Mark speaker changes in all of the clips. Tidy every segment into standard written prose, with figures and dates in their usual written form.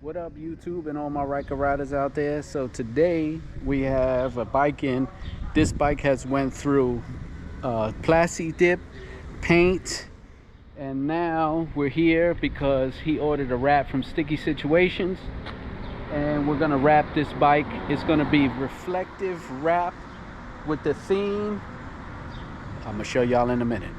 Speaker 1: What up, YouTube and all my Ryker riders out there? So today we have a bike in. This bike has went through plasti dip, paint, and now we're here because he ordered a wrap from Sticky Situations, and we're gonna wrap this bike. It's gonna be reflective wrap with the theme. I'm gonna show y'all in a minute.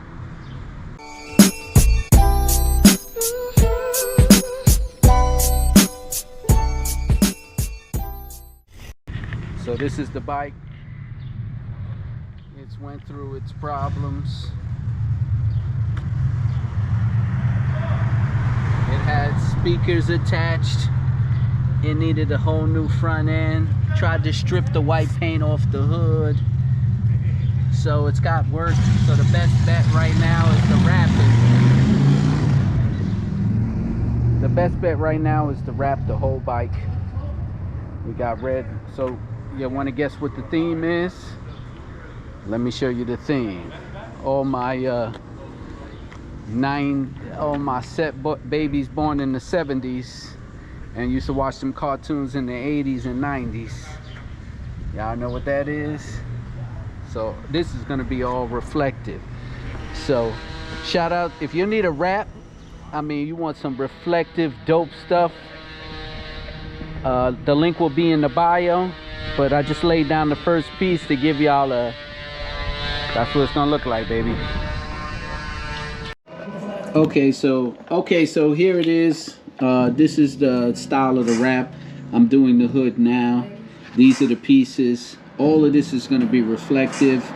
Speaker 1: So this is the bike. It's went through its problems. It had speakers attached. It needed a whole new front end. Tried to strip the white paint off the hood. So it's got work. So the best bet right now is to wrap it. The best bet right now is to wrap the whole bike. We got red. So you want to guess what the theme is? Let me show you the theme. All my babies born in the 70s and used to watch some cartoons in the 80s and 90s. Y'all know what that is? So this is going to be all reflective. So shout out if you need a wrap. I mean, you want some reflective dope stuff. The link will be in the bio. But I just laid down the first piece to give y'all a, that's what it's gonna look like, baby. Okay, so here it is. This is the style of the wrap. I'm doing the hood now. These are the pieces. All of this is gonna be reflective.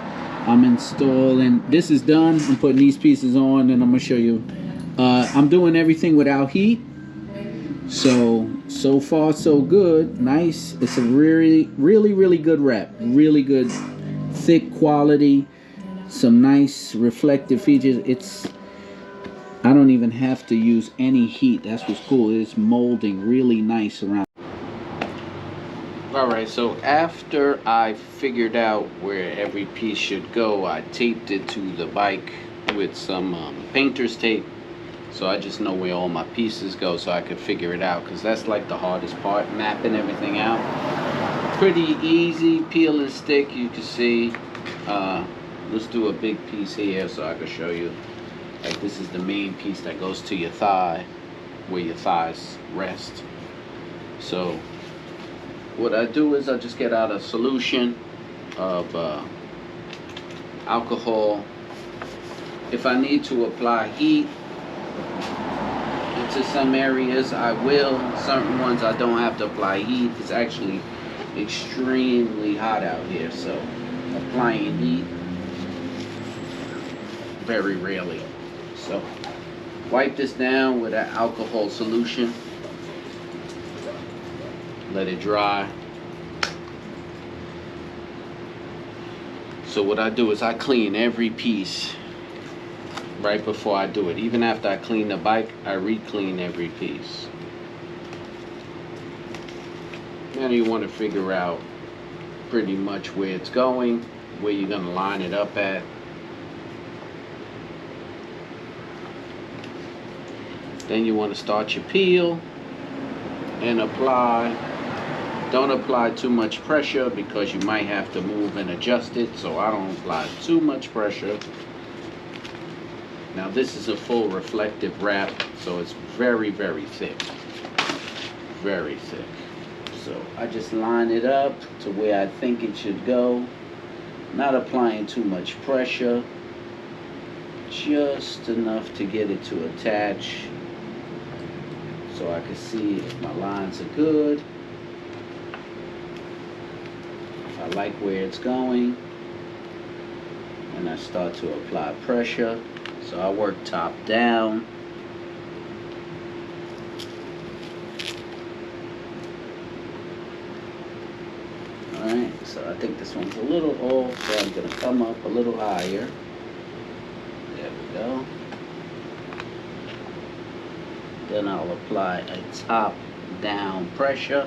Speaker 1: I'm installing, this is done. I'm putting these pieces on and I'm gonna show you. I'm doing everything without heat. So far so good. Nice. It's a really good wrap. Really good, thick quality. Some nice reflective features. I don't even have to use any heat. That's what's cool. It's molding really nice around. Alright, so after I figured out where every piece should go, I taped it to the bike with some painter's tape. So I just know where all my pieces go so I could figure it out, because that's like the hardest part, mapping everything out. Pretty easy, peel and stick, you can see. Let's do a big piece here so I can show you. Like this is the main piece that goes to your thigh, where your thighs rest. So what I do is I just get out a solution of alcohol. If I need to apply heat into some areas, I will. Certain ones I don't have to apply heat. It's actually extremely hot out here, so applying heat very rarely. So wipe this down with an alcohol solution, let it dry. So what I do is I clean every piece right before I do it. Even after I clean the bike, I re-clean every piece. Now you want to figure out pretty much where it's going, where you're going to line it up at. Then you want to start your peel and apply. Don't apply too much pressure because you might have to move and adjust it, so I don't apply too much pressure. Now this is a full reflective wrap, so it's very thick. Very thick. So I just line it up to where I think it should go. Not applying too much pressure. Just enough to get it to attach. So I can see if my lines are good. If I like where it's going. And I start to apply pressure. So I work top down. Alright, so I think this one's a little off, so I'm going to come up a little higher. There we go. Then I'll apply a top down pressure.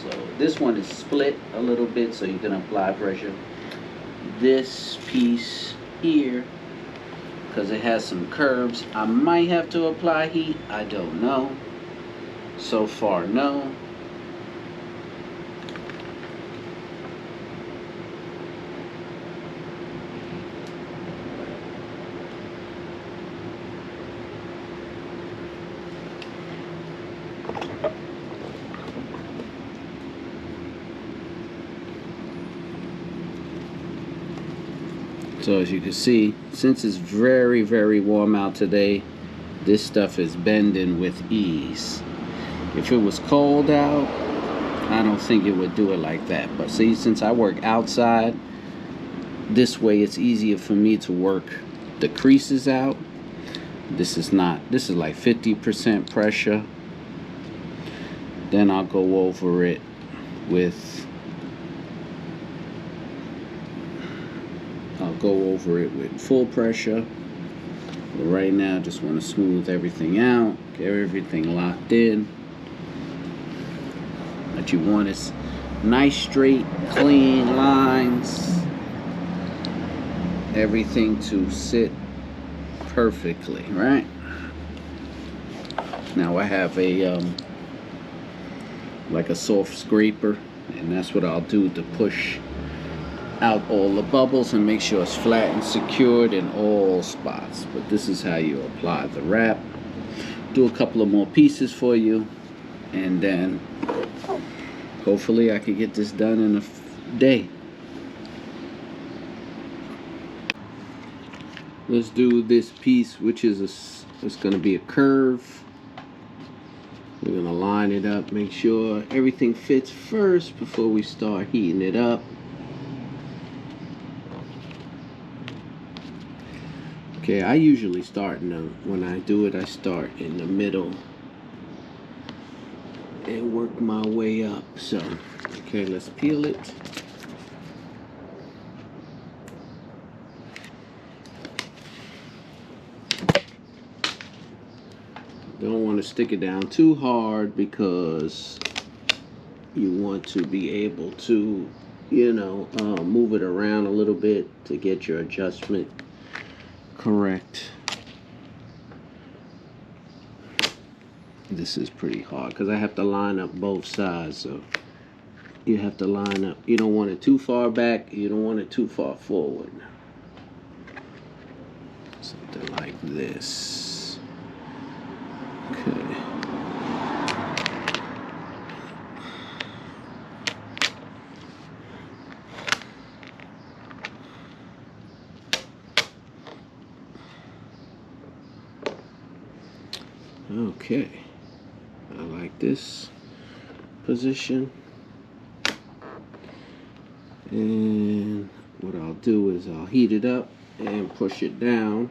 Speaker 1: So this one is split a little bit, so you can apply pressure. This piece here, because it has some curves, I might have to apply heat, I don't know. So far, no. So as you can see, since it's very, very warm out today, this stuff is bending with ease. If it was cold out, I don't think it would do it like that. But see, since I work outside, this way it's easier for me to work the creases out. This is like 50% pressure. Then I'll go over it with full pressure. But right now, I just want to smooth everything out, get everything locked in. What you want is nice, straight, clean lines. Everything to sit perfectly, right? Now I have a like a soft scraper, and that's what I'll do to push out all the bubbles and make sure it's flat and secured in all spots. But this is how you apply the wrap. Do a couple of more pieces for you, and then hopefully I can get this done in a day. Let's do this piece, which is it's going to be a curve. We're going to line it up, make sure everything fits first before we start heating it up. Okay, I usually start when I do it, I start in the middle and work my way up. So, okay, let's peel it. Don't want to stick it down too hard because you want to be able to, move it around a little bit to get your adjustment correct. This is pretty hard because I have to line up both sides, so you have to line up. You don't want it too far back, you don't want it too far forward. Something like this. Okay. Okay, I like this position, and what I'll do is I'll heat it up and push it down.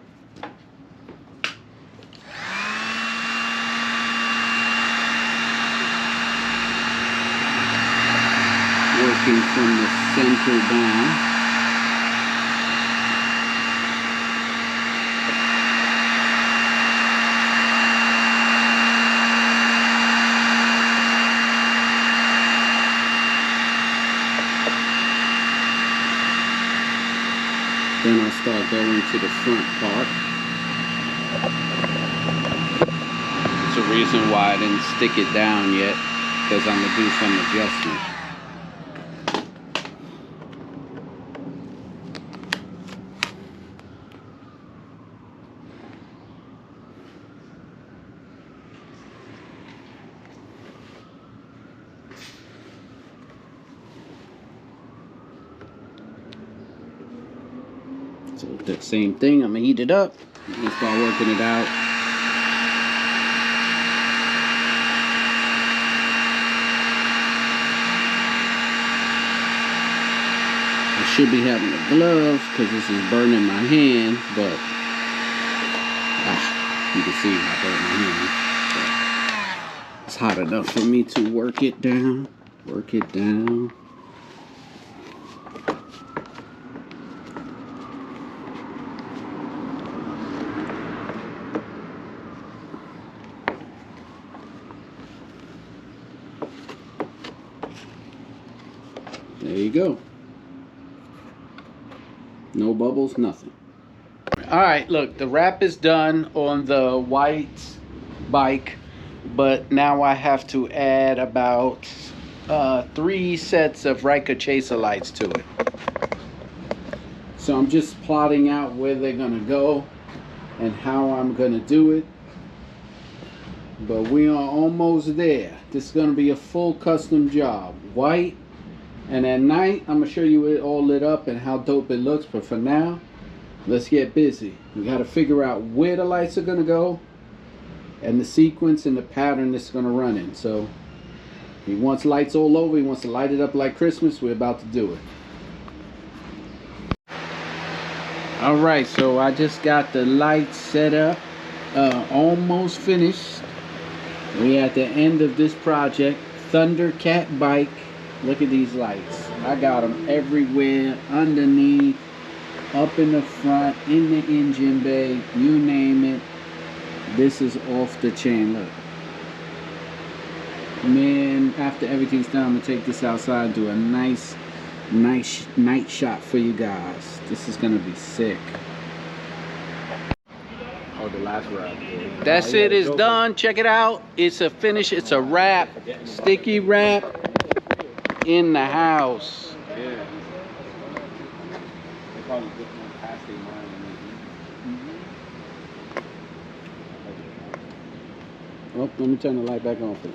Speaker 1: Working from the center down. Then I'll start going to the front part. It's a reason why I didn't stick it down yet, because I'm going to do some adjustment. So that same thing, I'm gonna heat it up and start working it out. I should be having a glove because this is burning my hand, but you can see I burned my hand. It's hot enough for me to work it down. Work it down. There you go. No bubbles, nothing. All right, look, the wrap is done on the white bike, but now I have to add about 3 sets of Ryker chaser lights to it. So I'm just plotting out where they're gonna go and how I'm gonna do it. But we are almost there. This is gonna be a full custom job. White, and at night I'm gonna show you it all lit up and how dope it looks. But for now, let's get busy. We gotta figure out where the lights are gonna go and the sequence and the pattern it's gonna run in. So he wants lights all over. He wants to light it up like Christmas. We're about to do it. All right, so I just got the lights set up, almost finished. We at the end of this project. Thundercat bike. Look at these lights. I got them everywhere, underneath, up in the front, in the engine bay, you name it. This is off the chain. Look, man, after everything's done, I'm gonna take this outside and do a nice night shot for you guys. This is gonna be sick. Oh, the last wrap. That's it, it's done. Check it out. It's a finish, it's a wrap. Sticky wrap in the house. Yeah. Oh, let me turn the light back on for you.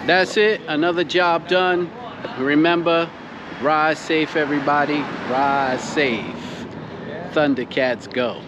Speaker 1: That's it, another job done. Remember, ride safe everybody, ride safe. Thundercats go.